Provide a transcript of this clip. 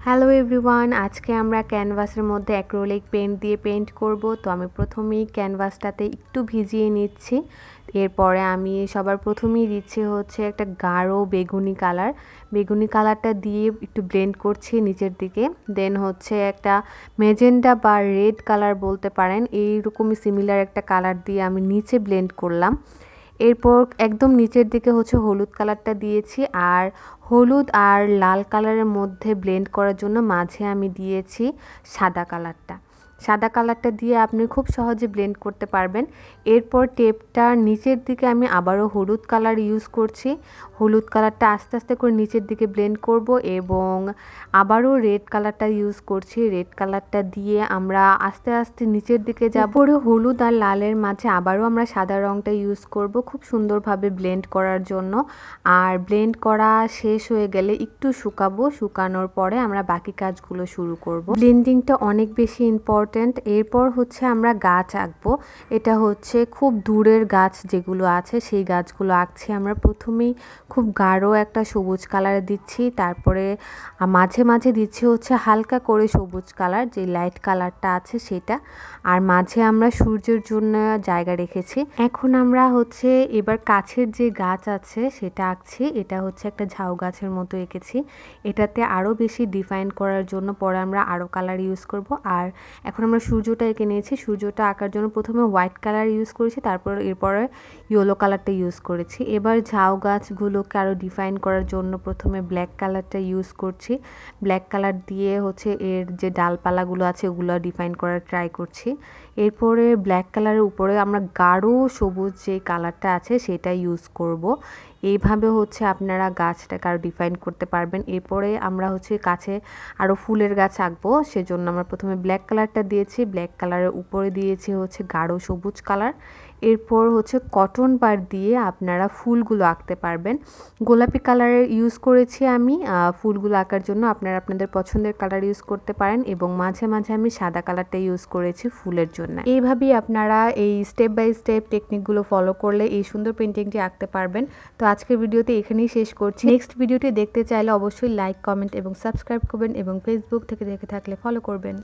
Hello everyone, আজকে আমরা ক্যানভাসের মধ্যে অ্যাক্রিলিক পেইন্ট দিয়ে পেইন্ট করব। তো আমি প্রথমেই ক্যানভাসটাতে একটু ভিজিয়ে নিচ্ছি। এরপরে আমি সবার প্রথমেই দিচ্ছি হচ্ছে একটা গাঢ় বেগুনি কালারটা দিয়ে একটু ব্লেন্ড করছি নিচের দিকে। দেন হচ্ছে একটা মেজেন্টা বা রেড কালার বলতে পারেন, এইরকমই সিমিলার একটা কালার দিয়ে আমি নিচে ব্লেন্ড করলাম। এরপর একদম নিচের দিকে হচ্ছে হলুদ কালারটা দিয়েছি, আর হলুদ আর লাল কালারের মধ্যে ব্লেন্ড করার জন্য মাঝে আমি দিয়েছি সাদা কালারটা দিয়ে আপনি খুব সহজে ব্লেন্ড করতে পারবেন। এরপর টেপটার নিচের দিকে আমি আবারও হলুদ কালার ইউজ করছি। হলুদ কালারটা আস্তে আস্তে করে নিচের দিকে ব্লেন্ড করব এবং আবারও রেড কালারটা ইউজ করছি। রেড কালারটা দিয়ে আমরা আস্তে আস্তে নিচের দিকে যাব। পরে হলুদ আর লালের মাঝে আবারও আমরা সাদা রঙটা ইউজ করব খুব সুন্দরভাবে ব্লেন্ড করার জন্য। আর ব্লেন্ড করা শেষ হয়ে গেলে একটু শুকানোর পরে আমরা বাকি কাজগুলো শুরু করব। ব্লেন্ডিংটা অনেক বেশি ইম্পর্ট্যান্ট। এরপর হচ্ছে আমরা গাছ আঁকবো। এটা হচ্ছে খুব দূরের গাছ যেগুলো আছে সেই গাছগুলো আঁকছি। আমরা প্রথমেই খুব গাঢ় একটা সবুজ কালার দিচ্ছি, তারপরে মাঝে মাঝে দিচ্ছি হচ্ছে হালকা করে সবুজ কালার, যে লাইট কালারটা আছে সেটা। আর মাঝে আমরা সূর্যের জন্য জায়গা রেখেছি। এখন আমরা হচ্ছে এবার কাছের যে গাছ আছে সেটা আঁকছি। এটা হচ্ছে একটা ঝাউ গাছের মতো এঁকেছি। এটাতে আরও বেশি ডিফাইন করার জন্য পরে আমরা আরও কালার ইউজ করব। আর এখন আমরা সূর্যটা এঁকে নিয়েছি। সূর্যটা আঁকার জন্য প্রথমে হোয়াইট কালার ইউজ করেছি, এরপরে ইয়েলো কালারটা ইউজ করেছি। এবার ঝাউ গাছগুলোকে আরও ডিফাইন করার জন্য প্রথমে ব্ল্যাক কালারটা ইউজ করছি। ব্ল্যাক কালার দিয়ে হচ্ছে এর যে ডালপালাগুলো আছে ওগুলো ডিফাইন করার ট্রাই করছি। এরপরে ব্ল্যাক কালারের উপরে আমরা গাঢ় সবুজ যে কালারটা আছে সেটা ইউজ করব। এইভাবে হচ্ছে আপনারা গাছটাকে আরও ডিফাইন করতে পারবেন। এরপরে আমরা হচ্ছে কাছে আরও ফুলের গাছ আঁকবো, সেজন্য আমরা প্রথমে ব্ল্যাক কালারটা দিয়েছি। ব্ল্যাক কালারের উপরে দিয়েছি হচ্ছে গাঢ় সবুজ কালার। এরপর হচ্ছে কটন বার দিয়ে আপনারা ফুলগুলো আঁকতে পারবেন। গোলাপি কালারের ইউজ করেছি আমি ফুলগুলো আঁকার জন্য। আপনারা আপনাদের পছন্দের কালার ইউজ করতে পারেন এবং মাঝে মাঝে আমি সাদা কালারটা ইউজ করেছি ফুলের জন্য। এইভাবেই আপনারা এই স্টেপ বাই স্টেপ টেকনিকগুলো ফলো করলে এই সুন্দর পেন্টিংটি আঁকতে পারবেন। তো আজকের ভিডিওতে এখানেই শেষ করছি। নেক্সট ভিডিওটি দেখতে চাইলে অবশ্যই লাইক, কমেন্ট এবং সাবস্ক্রাইব করবেন এবং ফেসবুক থেকে দেখে থাকলে ফলো করবেন।